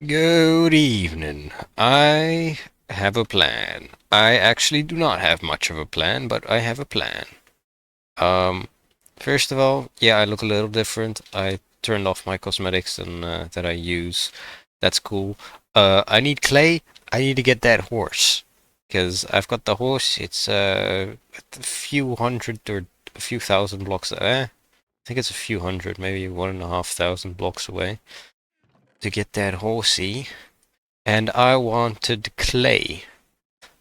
Good evening. I have a plan. I actually do not have much of a plan, but I have a plan. Um, First of all, yeah, I look a little different. I turned off my cosmetics and that I use. That's cool. I need clay. I need to get that horse because I've got the horse. It's a few hundred or a few thousand blocks. I think it's a few hundred, maybe 1,500 blocks away to get that horsey. And I wanted clay.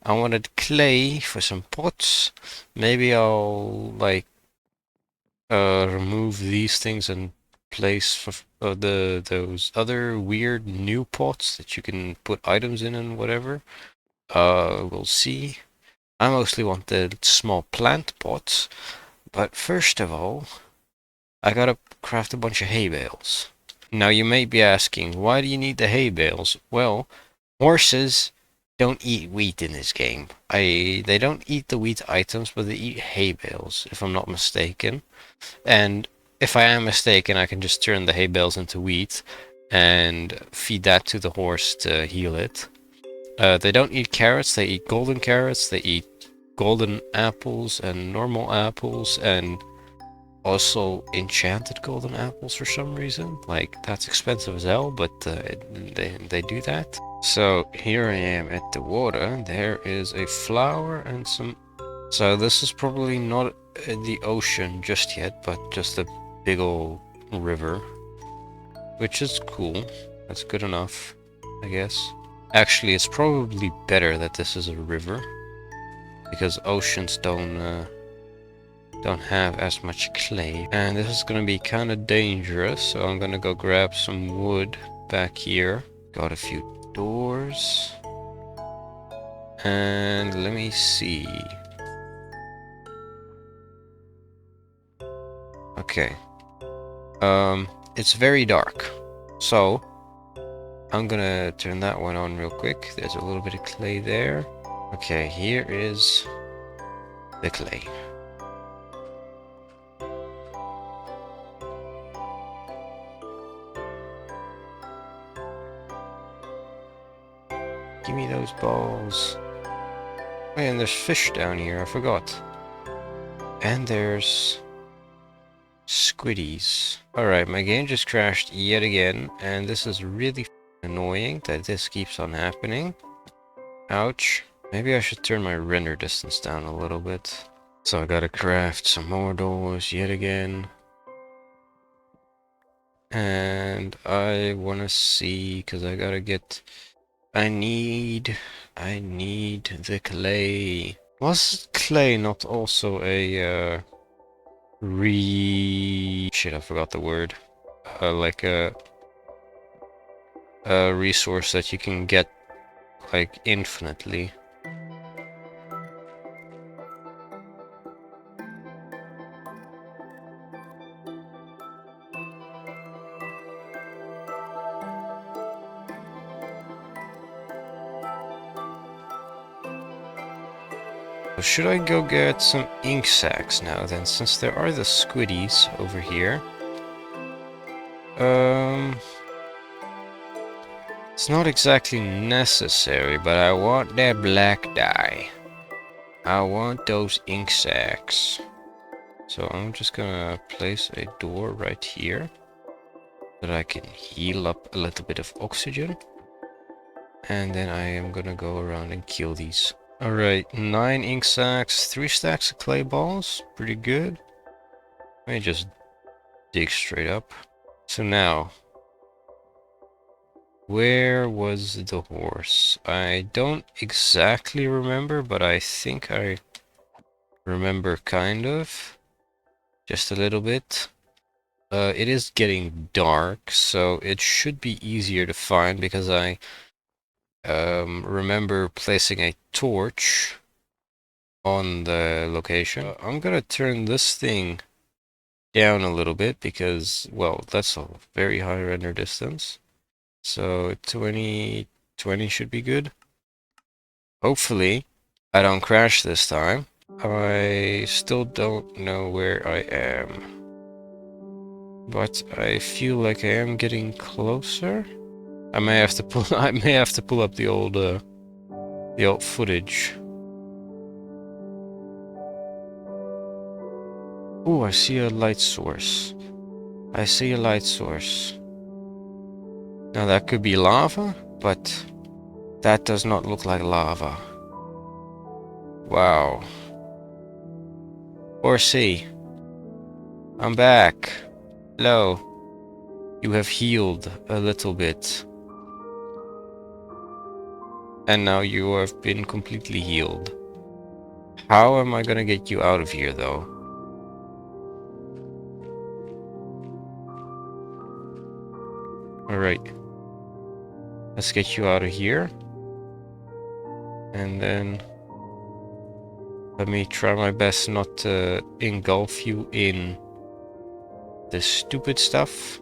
I wanted clay for some pots. Maybe I'll like remove these things and place for the those other weird new pots that you can put items in and whatever. We'll see. I mostly want the small plant pots, but first of all, I gotta craft a bunch of hay bales. Now you may be asking, why do you need the hay bales? Well, horses don't eat wheat in this game. They don't eat the wheat items, but they eat hay bales, if I'm not mistaken. And if I am mistaken, I can just turn the hay bales into wheat and feed that to the horse to heal it. They don't eat carrots, they eat golden carrots, they eat golden apples and normal apples and also enchanted golden apples for some reason. Like, that's expensive as hell, but they do that. So here I am at the water. There is a flower and some... So this is probably not the ocean just yet, but just a big old river. Which is cool. That's good enough, I guess. Actually, it's probably better that this is a river. Because oceans don't have as much clay. And this is gonna be kind of dangerous, so I'm gonna go grab some wood back here. Got a few doors. And let me see. Okay. It's very dark. So, I'm gonna turn that one on real quick. There's a little bit of clay there. Okay, here is the clay. Give me those balls. Oh, yeah, and there's fish down here, I forgot. And there's squiddies. Alright, my game just crashed yet again, and this is really annoying that this keeps on happening. Ouch. Maybe I should turn my render distance down a little bit. So I gotta craft some more doors yet again. And I wanna see, because I gotta get... I need the clay. Was clay not also a, Shit, I forgot the word. Like a resource that you can get, like, infinitely. So should I go get some ink sacs now then, since there are the squiddies over here? It's not exactly necessary, but I want that black dye. I want those ink sacs. So I'm just gonna place a door right here, so that I can heal up a little bit of oxygen. And then I am gonna go around and kill these. Alright, 9 ink sacs, 3 stacks of clay balls. Pretty good. Let me just dig straight up. So now, where was the horse? I don't exactly remember, but I think I remember kind of. Just a little bit. It is getting dark, so it should be easier to find because I remember placing a torch on the location. I'm gonna turn this thing down a little bit because, well, that's a very high render distance. So 20 should be good. Hopefully, I don't crash this time. I still don't know where I am, but I feel like I am getting closer. I may have to pull. I may have to pull up the old footage. Oh, I see a light source. I see a light source. Now that could be lava, but that does not look like lava. Wow. Horsey, I'm back. Hello. You have healed a little bit. And now you have been completely healed. How am I gonna get you out of here, though? Alright. Let's get you out of here. And then let me try my best not to engulf you in this stupid stuff.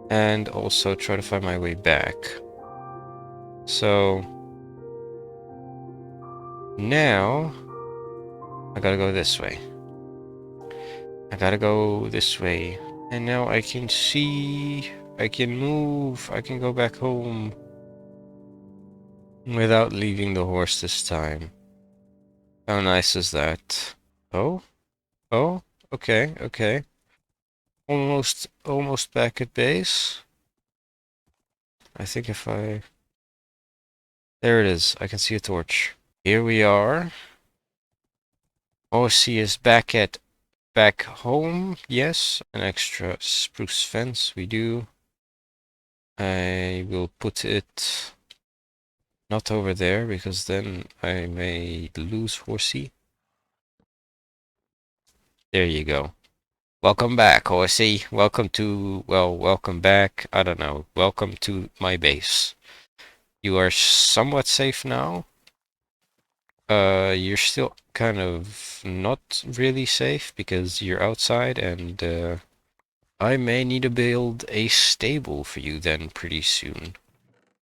And also try to find my way back. So now I gotta go this way. I gotta go this way. And now I can see, I can move, I can go back home without leaving the horse this time. How nice is that? Oh? Oh? Okay, okay. Almost back at base. I think if I... There it is. I can see a torch. Here we are. Horsey is back home. Yes. An extra spruce fence we do. I will put it not over there because then I may lose Horsey. There you go. Welcome back, Horsey. Welcome to, well, welcome back. I don't know. Welcome to my base. You are somewhat safe now. You're still kind of not really safe because you're outside and I may need to build a stable for you then pretty soon.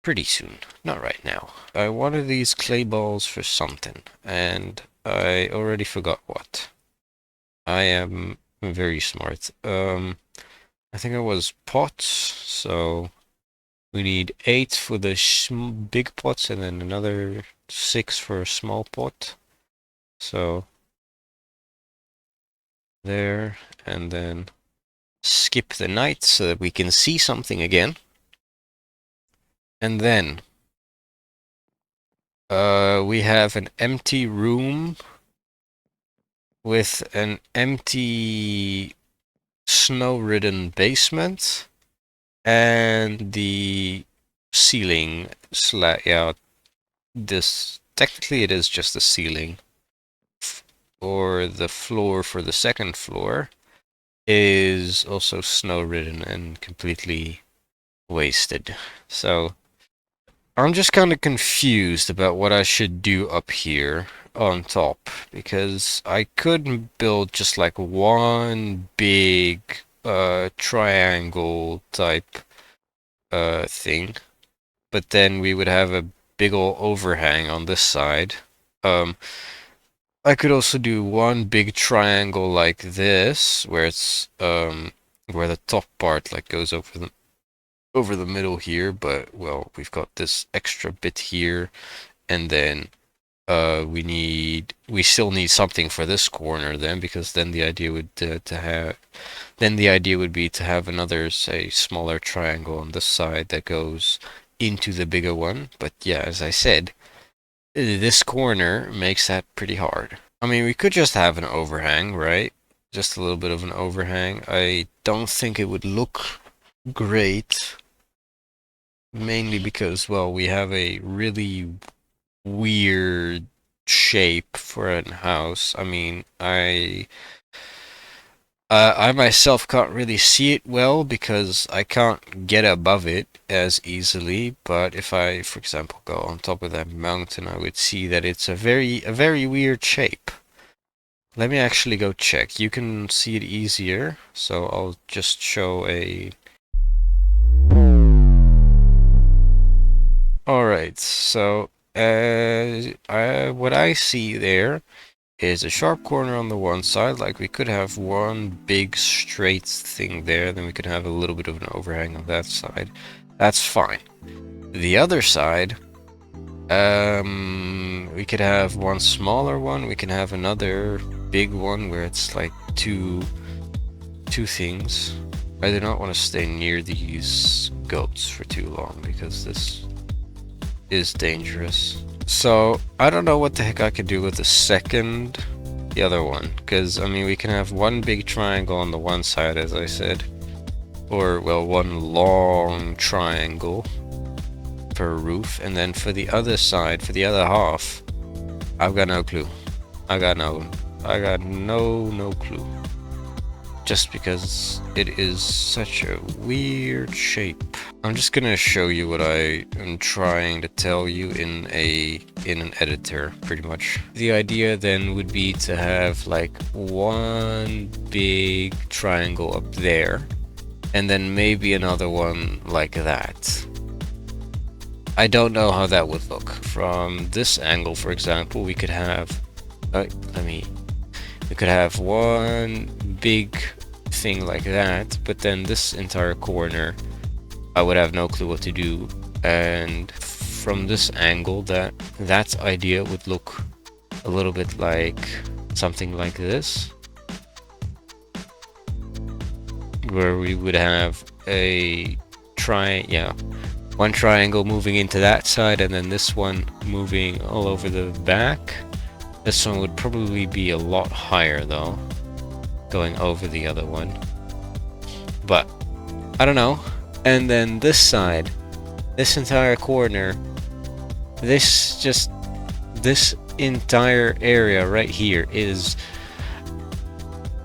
Pretty soon. Not right now. I wanted these clay balls for something and I already forgot what. I am very smart. I think it was pots, so we need 8 for the big pots and then another 6 for a small pot. So there, and then skip the night so that we can see something again. And then we have an empty room with an empty snow-ridden basement and the ceiling yeah, this technically it is just the ceiling or the floor for the second floor is also snow-ridden and completely wasted. So I'm just kind of confused about what I should do up here on top because I could build just like one big triangle type thing, but then we would have a big ol' overhang on this side. I could also do one big triangle like this, where it's where the top part like goes over the middle here, but well, we've got this extra bit here, and then we still need something for this corner then, because then the idea would be to have another, say, smaller triangle on this side that goes into the bigger one. But yeah, as I said, this corner makes that pretty hard. I mean, we could just have an overhang, right? Just a little bit of an overhang. I don't think it would look great, mainly because, well, we have a really weird shape for a house. I mean, I myself can't really see it well because I can't get above it as easily, but if I, for example, go on top of that mountain, I would see that it's a very weird shape. Let me actually go check. You can see it easier, so I'll just show a... Alright, so what I see there is a sharp corner on the one side, like we could have one big straight thing there, then we could have a little bit of an overhang on that side. That's fine. The other side, we could have one smaller one. We can have another big one where it's like two things. I do not want to stay near these goats for too long because this is dangerous. So I don't know what the heck I could do with the other one, because I mean we can have one big triangle on the one side, as I said, or well, one long triangle per roof, and then for the other side, for the other half, I've got no clue. I got no clue. Just because it is such a weird shape. I'm just gonna show you what I am trying to tell you in an editor, pretty much. The idea then would be to have like one big triangle up there, and then maybe another one like that. I don't know how that would look. From this angle, for example, we could have we could have one big thing like that, but then this entire corner I would have no clue what to do, and from this angle that idea would look a little bit like something like this, where we would have one triangle moving into that side, and then this one moving all over the back. This one would probably be a lot higher though, going over the other one, but I don't know. And then this side, this entire corner, this entire area right here is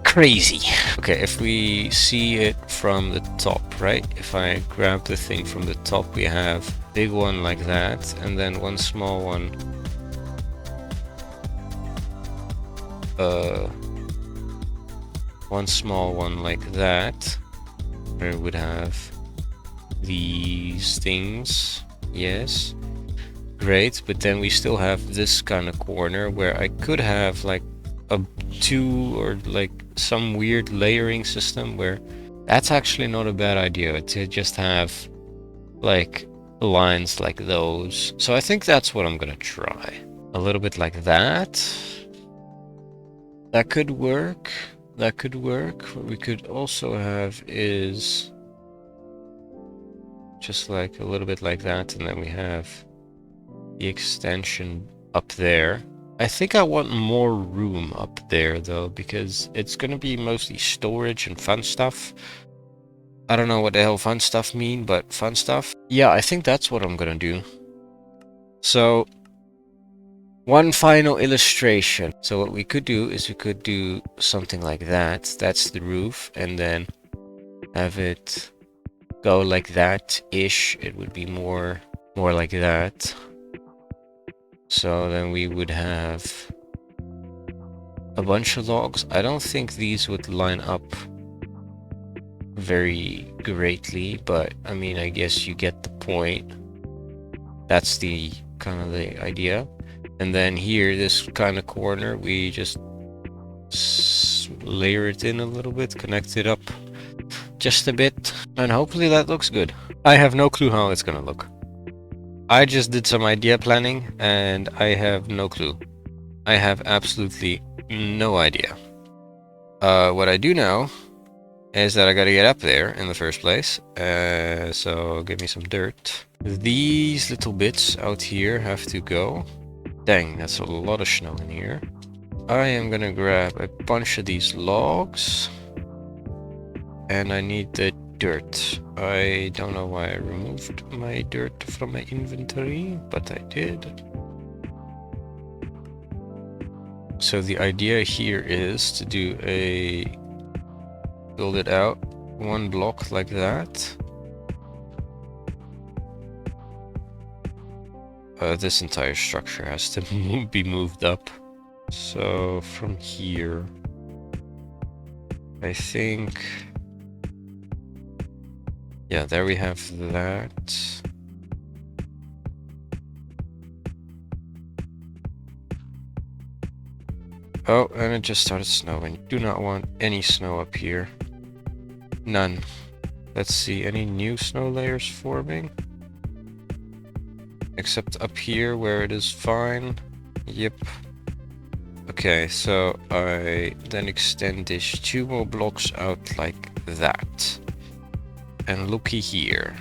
crazy. Okay, if we see it from the top, right? If I grab the thing from the top, we have a big one like that, and then one small one. One small one like that, where it would have these things. Yes, great. But then we still have this kind of corner where I could have like a two or like some weird layering system, where that's actually not a bad idea to just have like lines like those. So I think that's what I'm gonna try. A little bit like that. That could work. That could work. What we could also have is just like a little bit like that, and then we have the extension up there. I think I want more room up there though, because it's gonna be mostly storage and fun stuff. I don't know what the hell fun stuff mean, but fun stuff. Yeah, I think that's what I'm gonna do. So, one final illustration. So what we could do is we could do something like that. That's the roof, and then have it go like that-ish. It would be more like that. So then we would have a bunch of logs. I don't think these would line up very greatly, but I mean, I guess you get the point. That's the kind of the idea. And then here, this kind of corner, we just layer it in a little bit, connect it up just a bit, and hopefully that looks good. I have no clue how it's gonna look. I just did some idea planning, and I have no clue. I have absolutely no idea. What I do know is that I gotta get up there in the first place, so give me some dirt. These little bits out here have to go. Dang, that's a lot of snow in here. I am gonna grab a bunch of these logs, and I need the dirt. I don't know why I removed my dirt from my inventory, but I did. So the idea here is to do build it out one block like that. This entire structure has to be moved up. So from here, I think, yeah, there we have that. Oh, and it just started snowing. Do not want any snow up here. None. Let's see, any new snow layers forming? Except up here where it is fine. Yep. Okay, so I then extend this 2 more blocks out like that. And looky here.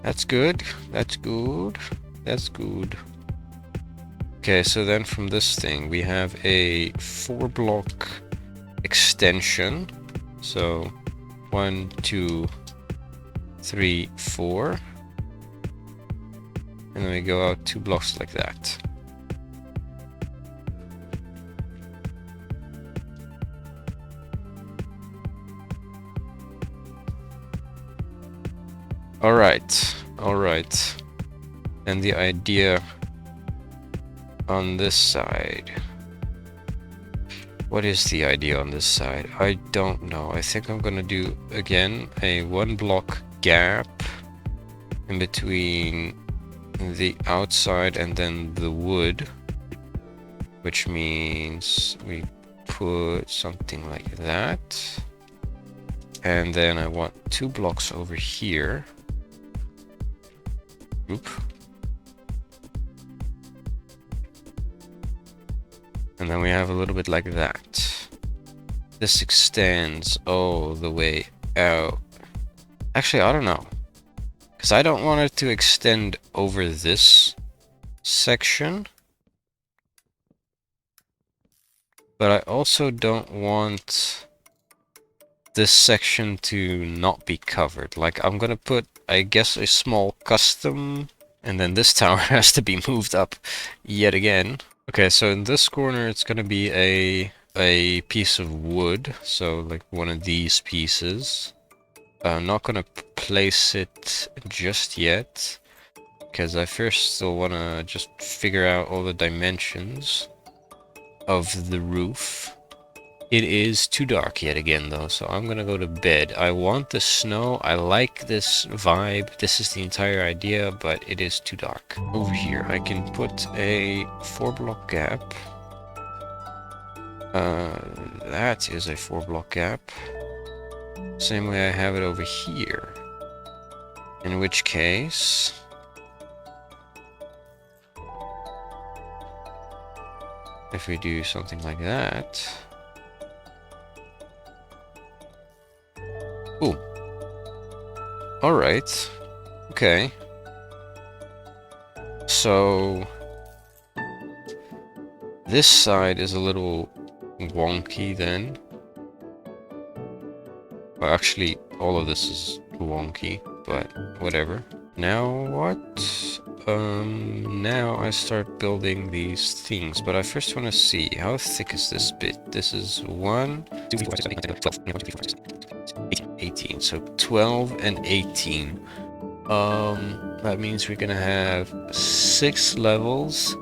That's good. That's good. That's good. Okay, so then from this thing we have a 4-block extension. So 1, 2, 3, 4. And then we go out 2 blocks like that. Alright, alright. And the idea on this side. What is the idea on this side? I don't know. I think I'm gonna do, again, a 1-block gap in between the outside and then the wood. Which means we put something like that. And then I want 2 blocks over here. Oop. And then we have a little bit like that. This extends all the way out. Actually, I don't know. Because I don't want it to extend over this section. But I also don't want this section to not be covered. Like, I'm gonna put, I guess, a small custom, and then this tower has to be moved up yet again. Okay, so in this corner it's gonna be a piece of wood, so like one of these pieces. I'm not gonna place it just yet, because I first still wanna just figure out all the dimensions of the roof. It is too dark yet again though, so I'm gonna go to bed. I want the snow, I like this vibe, this is the entire idea, but it is too dark. Over here I can put a 4-block gap. That is a 4-block gap. Same way I have it over here. In which case... if we do something like that... Ooh. Alright. Okay. So... this side is a little wonky then. Well, actually, all of this is wonky, but whatever. Now what? Now I start building these things, but I first want to see, how thick is this bit? This is 1, 2, 3, 4, 5, 6, 7, 8, 9, 10, 11, 12, 13, 14, 15, 18. So 12 and 18. That means we're gonna have 6 levels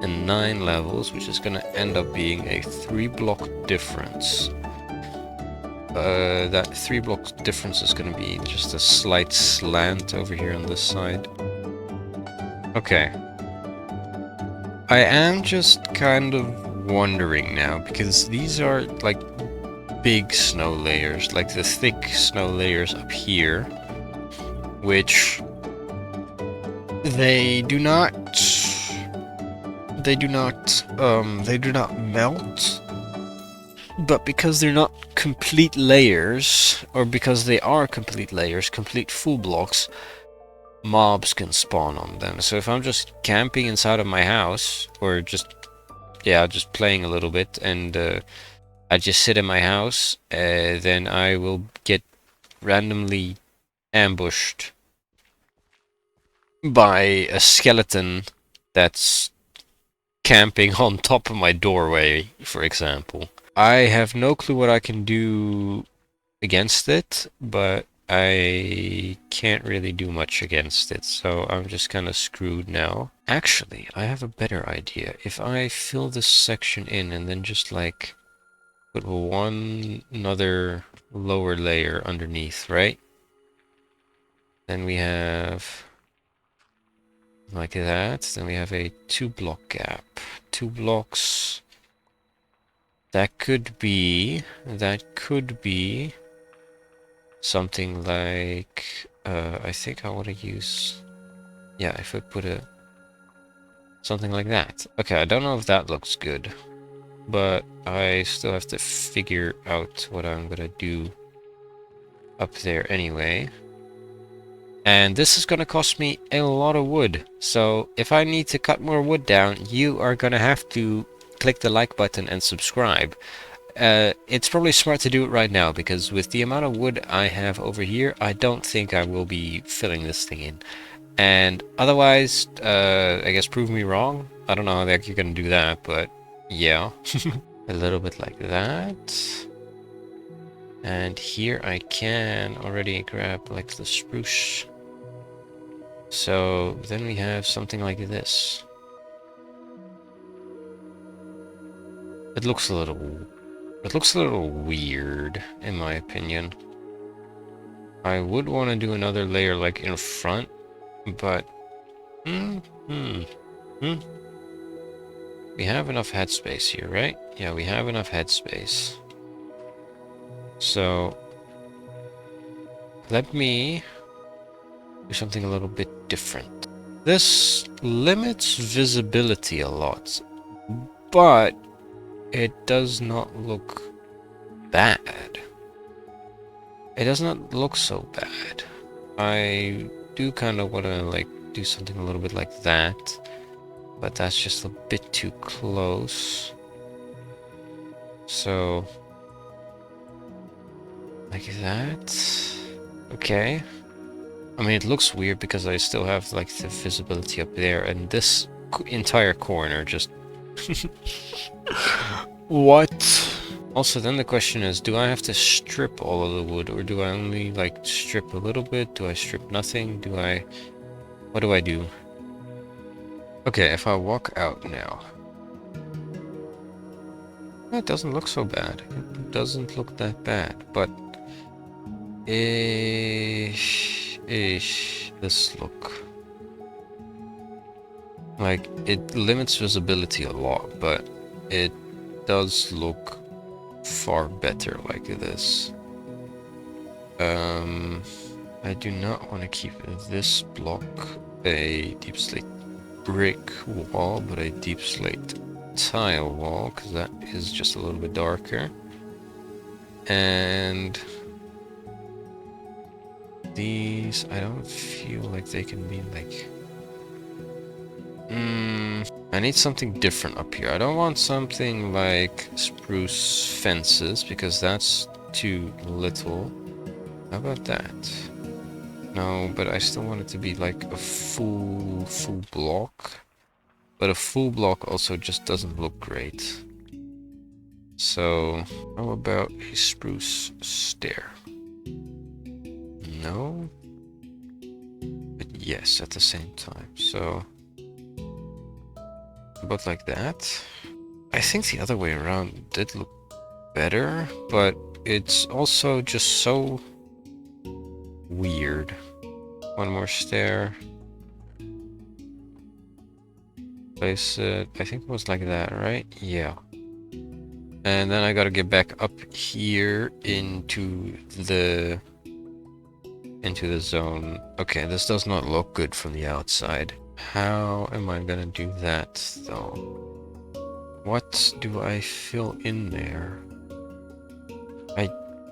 and 9 levels, which is gonna end up being a 3-block difference. That 3-block difference is gonna be just a slight slant over here on this side. Okay. I am just kind of wondering now, because these are like big snow layers, like the thick snow layers up here, which they do not melt. But because they're not complete layers, or because they are complete layers, complete full blocks, mobs can spawn on them. So if I'm just camping inside of my house, or just playing a little bit, and I just sit in my house, then I will get randomly ambushed by a skeleton that's camping on top of my doorway, for example. I have no clue what I can do against it, but I can't really do much against it, so I'm just kind of screwed now. Actually, I have a better idea. If I fill this section in and then just like put another lower layer underneath, right? Then we have like that. Then we have a 2-block gap. 2 blocks. That could be something like, I think I want to use, yeah, if I put something like that. Okay, I don't know if that looks good, but I still have to figure out what I'm gonna do up there anyway. And this is gonna cost me a lot of wood. So if I need to cut more wood down, you are gonna have to click the like button and subscribe. It's probably smart to do it right now, because with the amount of wood I have over here, I don't think I will be filling this thing in. And otherwise, I guess prove me wrong. I don't know how the heck you're gonna do that, but yeah. A little bit like that. And here I can already grab like the spruce. So then we have something like this. It looks a little weird, in my opinion. I would want to do another layer like in front, but we have enough headspace here, right? Yeah, we have enough headspace. So let me do something a little bit different. This limits visibility a lot, but it does not look bad. It does not look so bad. I do kind of want to like do something a little bit like that, but that's just a bit too close. So like that. Okay. I mean, it looks weird because I still have like the visibility up there, and this entire corner just what? Also, then the question is, do I have to strip all of the wood, or do I only like strip a little bit? Do I strip nothing? What do I do? Okay, if I walk out now, it doesn't look so bad. It doesn't look that bad, but this look like it limits visibility a lot, but it does look far better like this. I do not want to keep this block a deep slate brick wall, but a deep slate tile wall, because that is just a little bit darker. And these, I don't feel like they can be like... I need something different up here. I don't want something like spruce fences, because that's too little. How about that? No, but I still want it to be like a full block. But a full block also just doesn't look great. So, how about a spruce stair? No? But yes, at the same time. So, about like that. I think the other way around did look better, but it's also just so weird. One more stair. Place it, I think it was like that, right? Yeah. And then I gotta get back up here into the zone. Okay, this does not look good from the outside. How am I gonna do that, though? What do I fill in there? I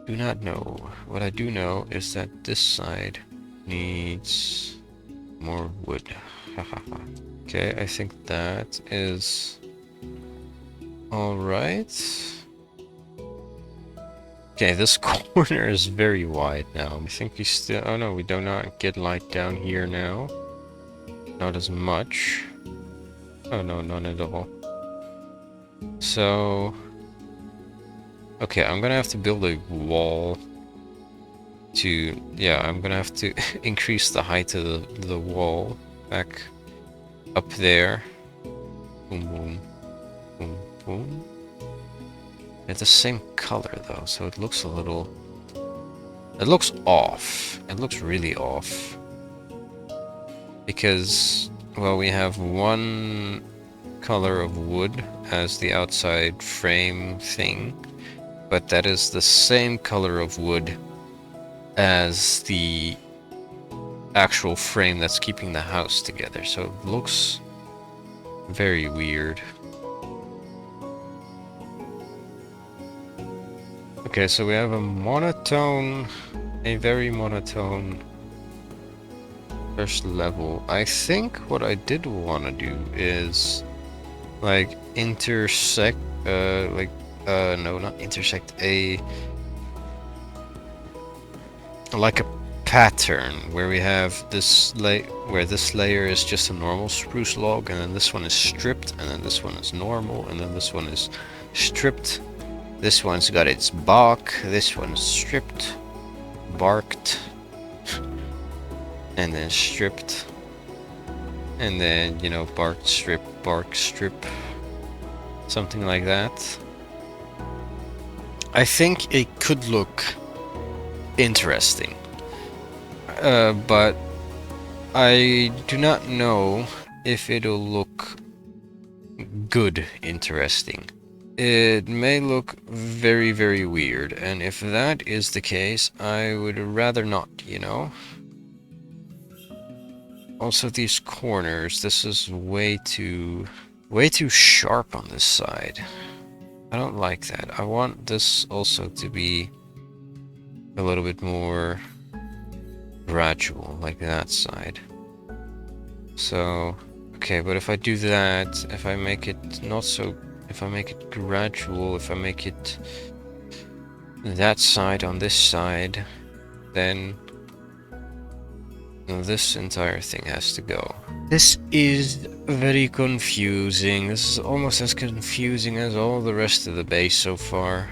do not know. What I do know is that this side needs more wood. Okay, I think that is alright. Okay, this corner is very wide now. I think we still... Oh no, we do not get light down here now. Not as much. Oh no, none at all. So... Okay, I'm gonna have to build a wall to... Yeah, I'm gonna have to increase the height of the wall back up there. Boom, boom, boom, boom. It's the same color though, so it looks a little... It looks off. It looks really off. Because, well, we have one color of wood as the outside frame thing, but that is the same color of wood as the actual frame that's keeping the house together. So it looks very weird. Okay, so we have a very monotone first level. I think what I did want to do is like intersect, no, not intersect, like a pattern where we have this where this layer is just a normal spruce log, and then this one is stripped, and then this one is normal, and then this one is stripped. This one's got its bark, this one's stripped, barked, and then stripped, and then, you know, bark, strip, something like that. I think it could look interesting, but I do not know if it'll look good interesting. It may look very, very weird, and if that is the case, I would rather not, you know? Also, these corners, this is way too sharp on this side. I don't like that. I want this also to be a little bit more gradual, like that side. So, okay, but if I do that, if I make it gradual, if I make it that side on this side, then this entire thing has to go. This is very confusing. This is almost as confusing as all the rest of the base so far.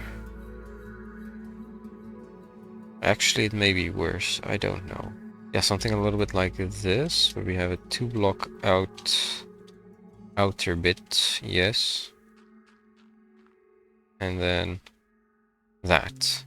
Actually, it may be worse. I don't know. Yeah, something a little bit like this, where we have a 2-block outer bit, yes. And then that.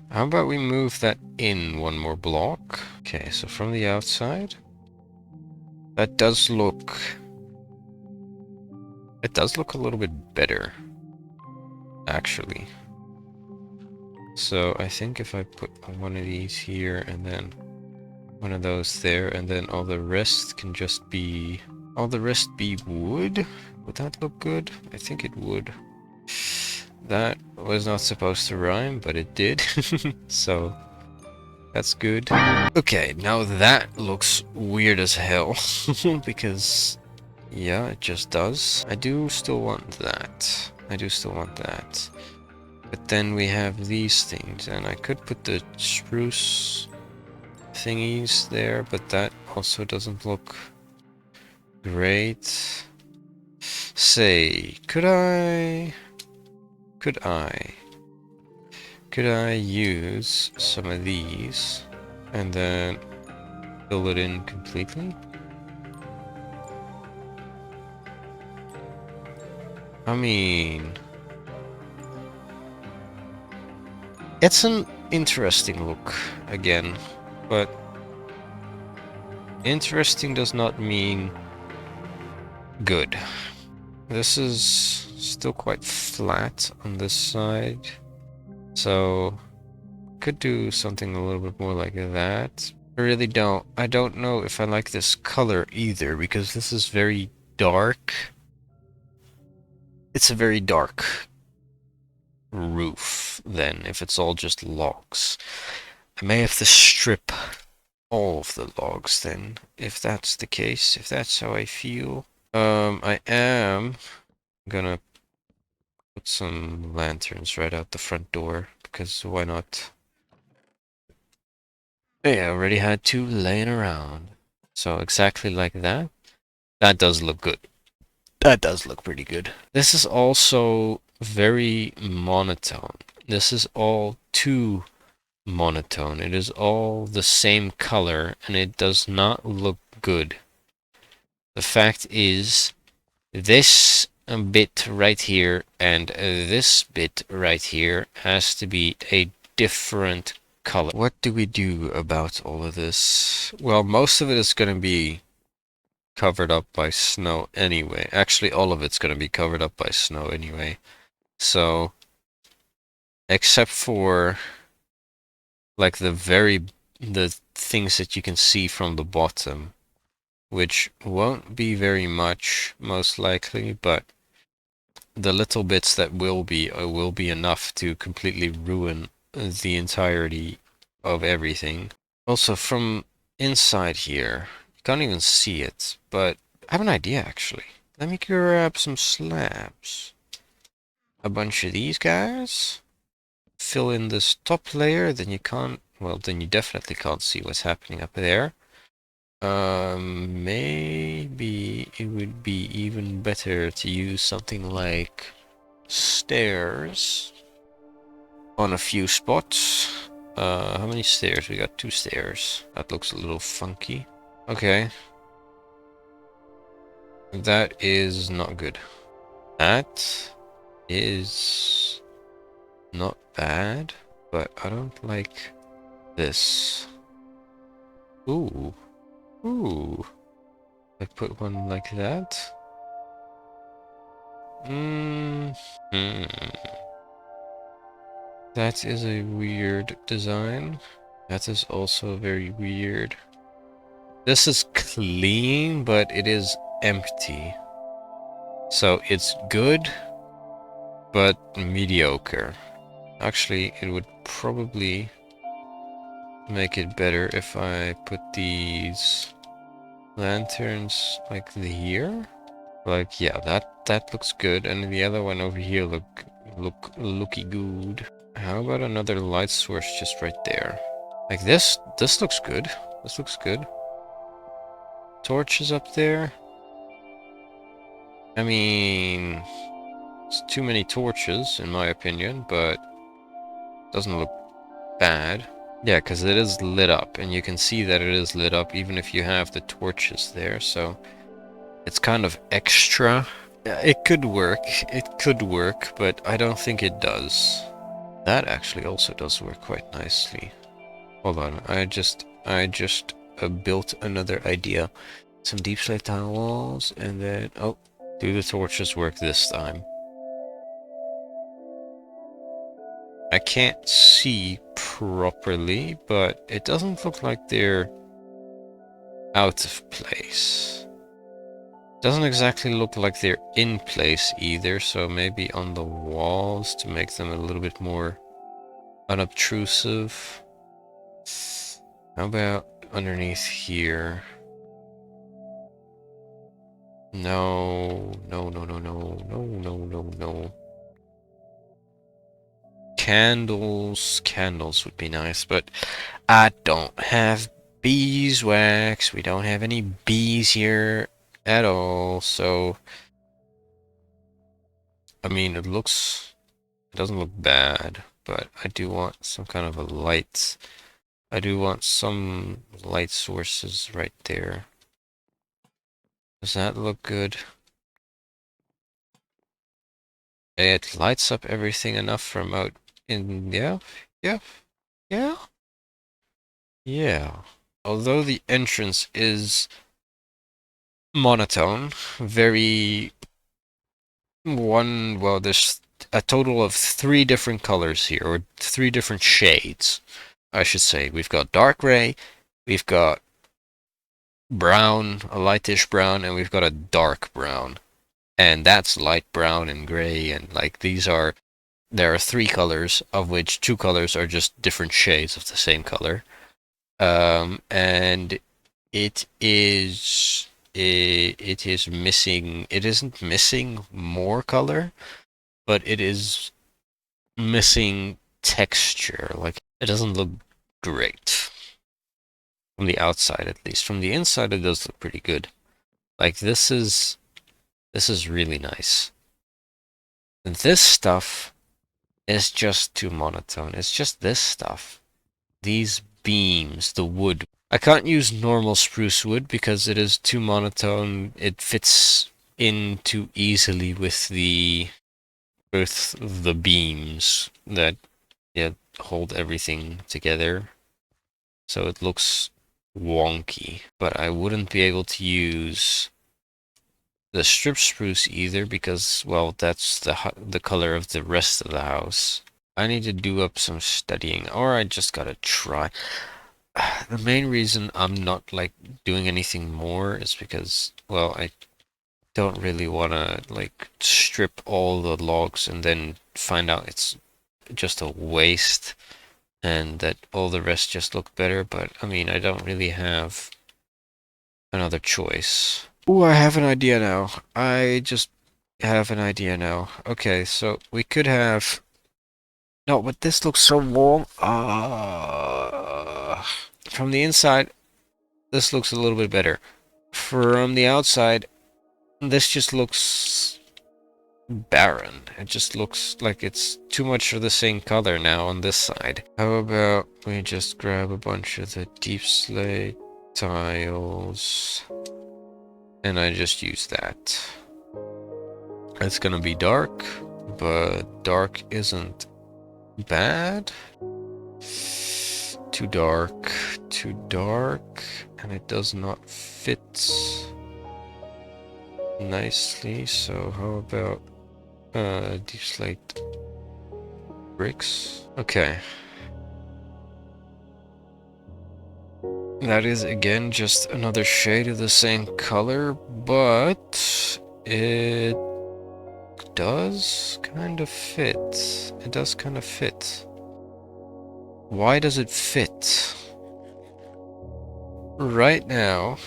How about we move that in one more block? Okay, so from the outside, that does look... It does look a little bit better, actually. So I think if I put one of these here and then one of those there, and then all the rest can just be... All the rest be wood? Would that look good? I think it would. That was not supposed to rhyme, but it did. So that's good. Okay, now that looks weird as hell. Because, yeah, it just does. I do still want that. But then we have these things, and I could put the spruce thingies there, but that also doesn't look great. Say, could I use some of these and then fill it in completely? I mean, it's an interesting look again, but interesting does not mean good. This is still quite flat on this side, so could do something a little bit more like that. I don't know if I like this color either, because this is very dark. It's a very dark roof then, if it's all just logs. I may have to strip all of the logs then, if that's the case, if that's how I feel. I am gonna put some lanterns right out the front door, because why not? Yeah, I already had 2 laying around. So exactly like that. That does look good. That does look pretty good. This is also very monotone. This is all too monotone. It is all the same color, and it does not look good. The fact is, this bit right here and this bit right here has to be a different color. What do we do about all of this? Well, most of it is going to be covered up by snow anyway. Actually, all of it's going to be covered up by snow anyway. So, except for like the things that you can see from the bottom, which won't be very much, most likely, but the little bits that will be enough to completely ruin the entirety of everything. Also, from inside here, you can't even see it, but I have an idea actually. Let me grab some slabs. A bunch of these guys. Fill in this top layer, then you can't, well, then you definitely can't see what's happening up there. Maybe it would be even better to use something like stairs on a few spots. How many stairs? We got 2 stairs. That looks a little funky. Okay. That is not good. That is not bad, but I don't like this. Ooh. Ooh. I put one like that. Hmm. That is a weird design. That is also very weird. This is clean, but it is empty. So it's good, but mediocre. Actually, it would probably make it better if I put these lanterns like here. Like, yeah, that looks good, and the other one over here looky good. How about another light source just right there? Like this looks good. This looks good. Torches up there. I mean, it's too many torches in my opinion, but doesn't look bad. Yeah, because it is lit up, and you can see that it is lit up even if you have the torches there, so it's kind of extra. Yeah, it could work, but I don't think it does. That actually also does work quite nicely. Hold on, I just built another idea. Some deep slate tile walls, and then, oh, do the torches work this time? I can't see properly, but it doesn't look like they're out of place. Doesn't exactly look like they're in place either, so maybe on the walls to make them a little bit more unobtrusive. How about underneath here? No, no, no, no, no, no, no, no, no. Candles would be nice, but I don't have beeswax. We don't have any bees here at all, so I mean, it doesn't look bad, but I do want some kind of a light. I do want some light sources right there. Does that look good? It lights up everything enough from out in, yeah, yeah, yeah, yeah. Although the entrance is monotone, very well, there's a total of 3 different colors here, or 3 different shades, I should say. We've got dark gray, we've got brown, a lightish brown, and we've got a dark brown. And that's light brown and gray, and like there are 3 colors, of which 2 colors are just different shades of the same color. And it isn't missing more color, but it is missing texture. Like, it doesn't look great. From the outside, at least. From the inside, it does look pretty good. Like, this is really nice. This stuff is just too monotone. It's just this stuff. These beams, the wood. I can't use normal spruce wood because it is too monotone. It fits in too easily with the beams that, yeah, hold everything together, so it looks wonky. But I wouldn't be able to use the strip spruce either because, well, that's the color of the rest of the house. I need to do up some studying, or I just gotta try. The main reason I'm not like doing anything more is because, well, I don't really want to like strip all the logs and then find out it's just a waste and that all the rest just look better. But I mean, I don't really have another choice. Ooh, I have an idea now. I just have an idea now. Okay, so we could have... No, but this looks so warm. From the inside, this looks a little bit better. From the outside, this just looks barren. It just looks like it's too much of the same color now on this side. How about we just grab a bunch of the deep slate tiles and I just use that. It's gonna be dark, but dark isn't bad. Too dark, and it does not fit nicely. So how about deep slate bricks? Okay. That is again just another shade of the same color, but it does kind of fit. It does kind of fit. Why does it fit? Right now,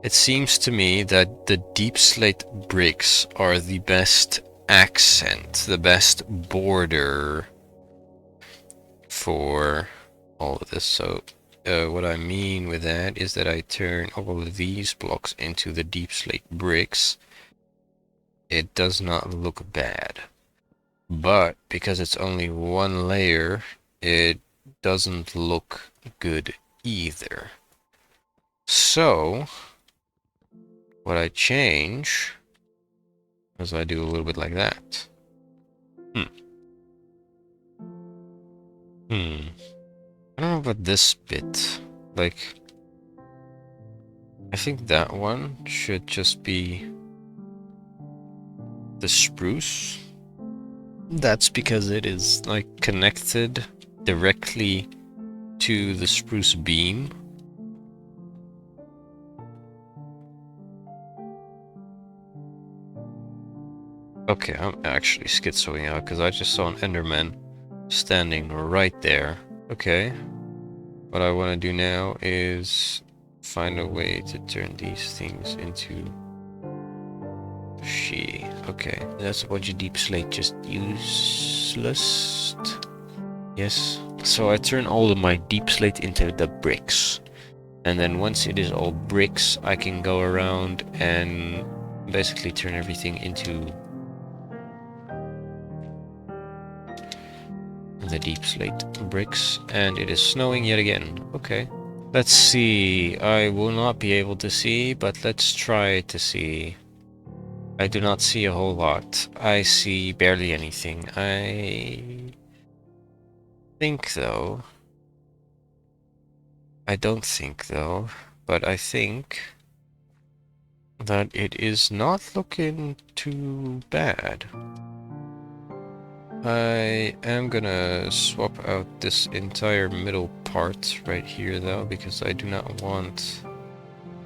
it seems to me that the deep slate bricks are the best accent, the best border for all of this. So what I mean with that is that I turn all of these blocks into the deep slate bricks. It does not look bad. But because it's only one layer, it doesn't look good either. So what I change is I do a little bit like that. I don't know about this bit. Like, I think that one should just be the spruce. That's because it is like connected directly to the spruce beam. Okay, I'm actually schizoing out because I just saw an Enderman standing right there. Okay, what I want to do now is find a way to turn these things into she. Okay, that's a bunch of deep slate, just useless. Yes. So I turn all of my deep slate into the bricks. And then once it is all bricks, I can go around and basically turn everything into the deep slate bricks. And it is snowing yet again. Okay. Let's see. I will not be able to see, but let's try to see. I do not see a whole lot. I see barely anything. I think though... I don't think though, but I think that it is not looking too bad. I am gonna swap out this entire middle part right here though, because I do not want...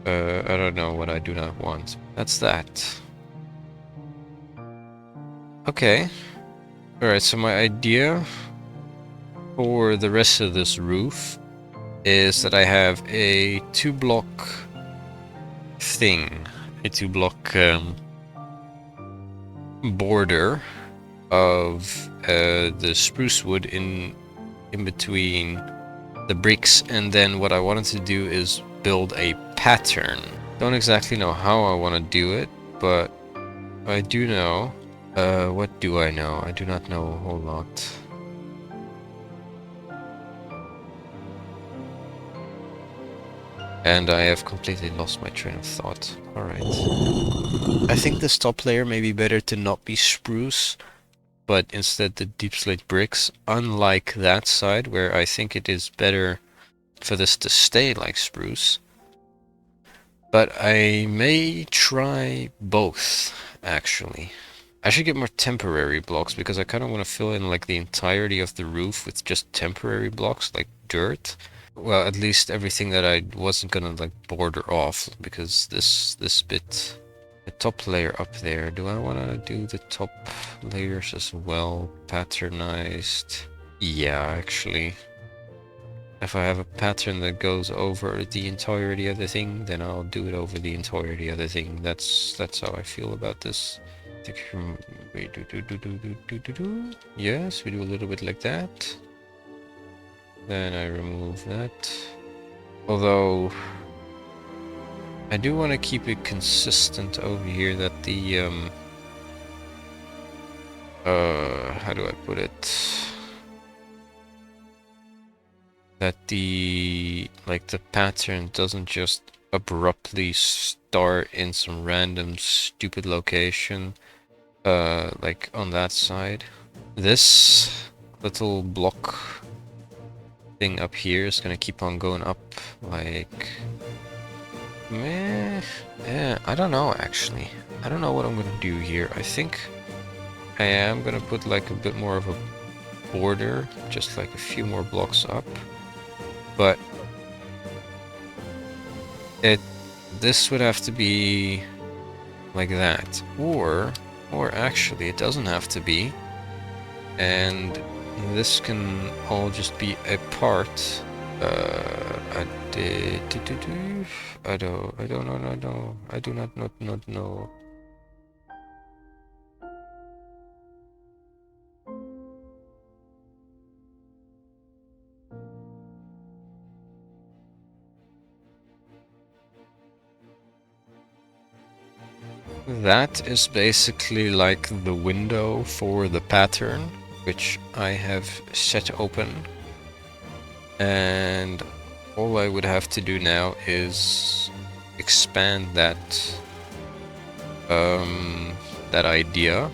I don't know what I do not want. That's that. Okay. Alright, so my idea for the rest of this roof is that I have a 2-block thing. A 2-block border of the spruce wood in between the bricks, and then what I wanted to do is build a pattern. Don't exactly know how I want to do it, but I do know. What do I know? I do not know a whole lot. And I have completely lost my train of thought. Alright. I think this top layer may be better to not be spruce, but instead the deep slate bricks, unlike that side where I think it is better for this to stay like spruce. But I may try both, actually. I should get more temporary blocks because I kind of want to fill in like the entirety of the roof with just temporary blocks like dirt. Well, at least everything that I wasn't gonna like border off, because this bit, the top layer up there, do I want to do the top layers as well, patternized? Yeah, actually. If I have a pattern that goes over the entirety of the thing, then I'll do it over the entirety of the thing. That's how I feel about this. Yes, we do a little bit like that. Then I remove that. Although I do want to keep it consistent over here that the how do I put it? That the pattern doesn't just abruptly start in some random stupid location like on that side. This little block thing up here is gonna keep on going up like meh. Yeah, I don't know actually. I don't know what I'm gonna do here. I think I am gonna put like a bit more of a border, just like a few more blocks up. But this would have to be like that, or actually it doesn't have to be, and this can all just be a part. I don't know. I do not know. That is basically like the window for the pattern, which I have set open. And all I would have to do now is expand that that idea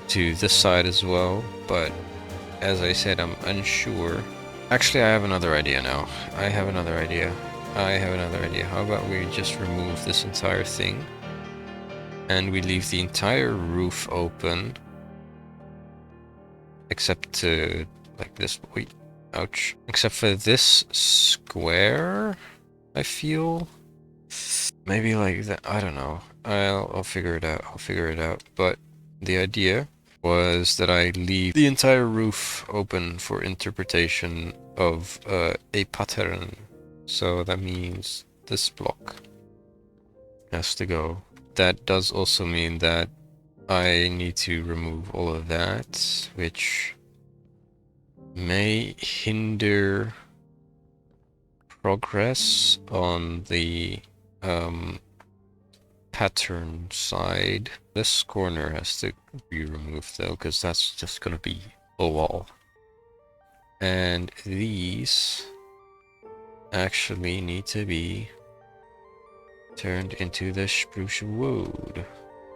to this side as well. But as I said, I'm unsure. Actually, I have another idea now. I have another idea. How about we just remove this entire thing? And we leave the entire roof open. Except to, like this, wait, ouch. Except for this square, I feel. Maybe like that, I don't know. I'll figure it out. But the idea was that I leave the entire roof open for interpretation of a pattern. So that means this block has to go. That does also mean that I need to remove all of that, which may hinder progress on the pattern side. This corner has to be removed though, because that's just gonna be a wall. And these actually need to be turned into the spruce wood.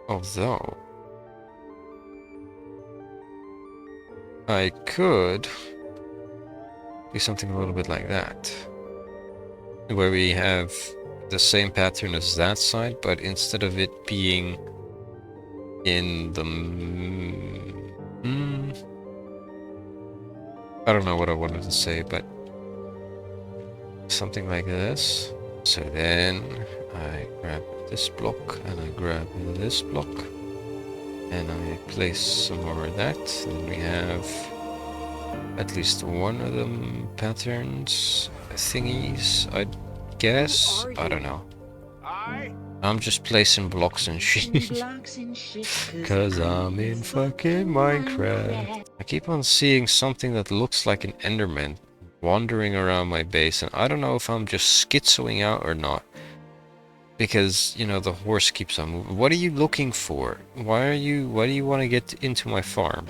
Although I could do something a little bit like that, where we have the same pattern as that side, but instead of it being in the I don't know what I wanted to say, but something like this. So then I grab this block and I grab this block and I place some more of that, and we have at least one of them patterns thingies, I guess. I don't know. I'm just placing blocks and shit. Cause I'm in fucking Minecraft. I keep on seeing something that looks like an Enderman wandering around my base, and I don't know if I'm just schizoing out or not. Because, you know, the horse keeps on moving. What are you looking for? Why do you want to get into my farm?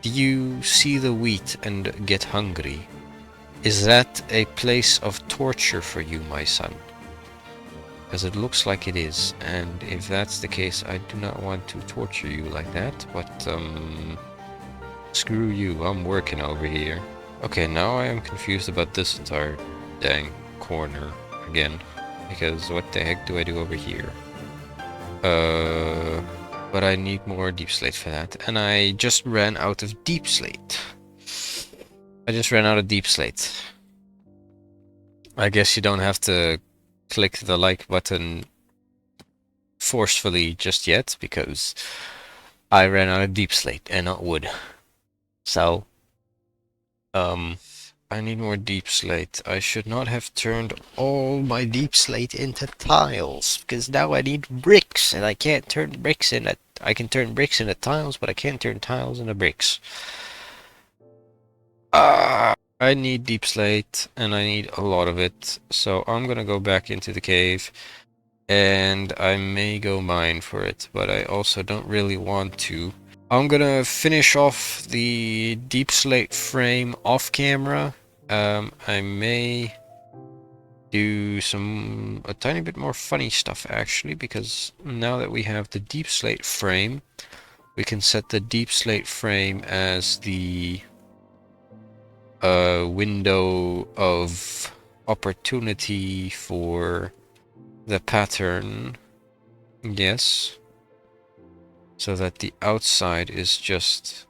Do you see the wheat and get hungry? Is that a place of torture for you, my son? Because it looks like it is, and if that's the case, I do not want to torture you like that, but, screw you, I'm working over here. Okay, now I am confused about this entire dang corner again, because what the heck do I do over here? But I need more deep slate for that, and I just ran out of deep slate. I just ran out of deep slate. I guess you don't have to click the like button forcefully just yet, because I ran out of deep slate and not wood. So, I need more deep slate. I should not have turned all my deep slate into tiles, because now I need bricks, and I can't turn bricks into... I can turn bricks into tiles, but I can't turn tiles into bricks. I need deep slate, and I need a lot of it, so I'm gonna go back into the cave, and I may go mine for it, but I also don't really want to. I'm gonna finish off the deep slate frame off camera. I may do a tiny bit more funny stuff actually, because now that we have the deep slate frame, we can set the deep slate frame as the window of opportunity for the pattern. Yes. So that the outside is just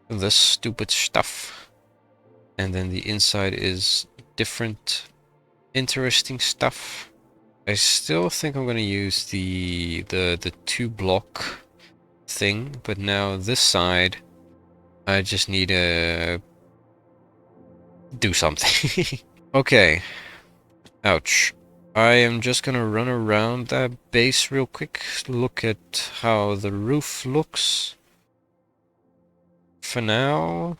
this stupid stuff, and then the inside is different interesting stuff. I still think I'm gonna use the 2-block thing, but now this side I just need to do something. Okay. Ouch. I am just gonna run around that base real quick, look at how the roof looks. For now,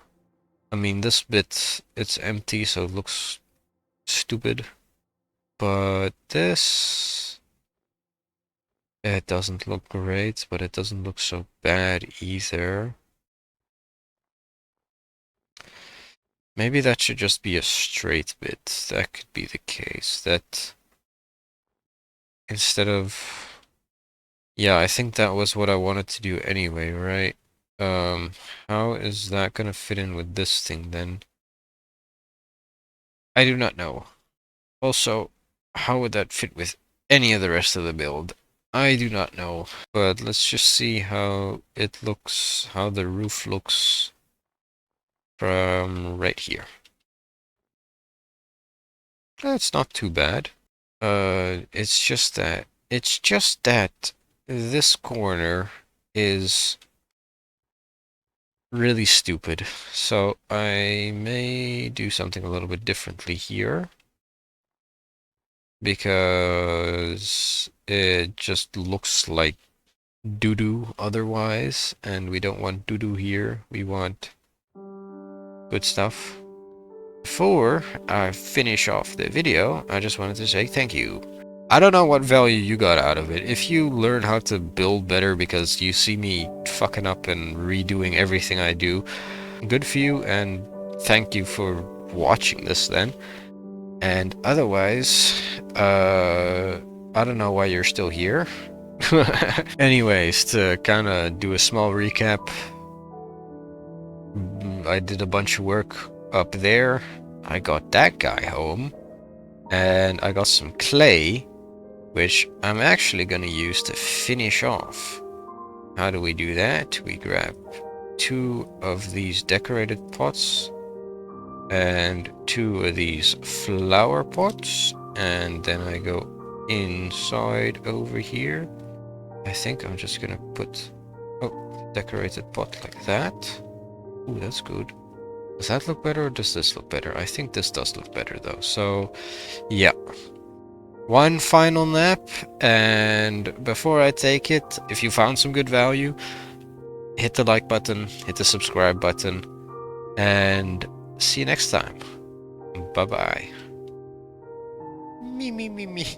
I mean, this bit, it's empty, so it looks stupid. But this... it doesn't look great, but it doesn't look so bad either. Maybe that should just be a straight bit. That could be the case. That... instead of... yeah, I think that was what I wanted to do anyway, right? How is that gonna fit in with this thing then? I do not know. Also, how would that fit with any of the rest of the build? I do not know. But let's just see how it looks, how the roof looks from right here. It's not too bad. It's just that this corner is really stupid. So I may do something a little bit differently here, because it just looks like doo-doo otherwise, and we don't want doo-doo here. We want good stuff. Before I finish off the video, I just wanted to say thank you. I don't know what value you got out of it. If you learn how to build better because you see me fucking up and redoing everything I do, good for you, and thank you for watching this then. And otherwise, I don't know why you're still here. Anyways, to kind of do a small recap, I did a bunch of work up there. I got that guy home, and I got some clay, which I'm actually gonna use to finish off. How do we do that? We grab 2 of these decorated pots and 2 of these flower pots, and then I go inside over here. I think I'm just gonna put decorated pot like that. Ooh, that's good. Does that look better, or does this look better? I think this does look better though. So yeah, one final nap, and before I take it, if you found some good value, hit the like button, hit the subscribe button, and see you next time. Bye bye. Me.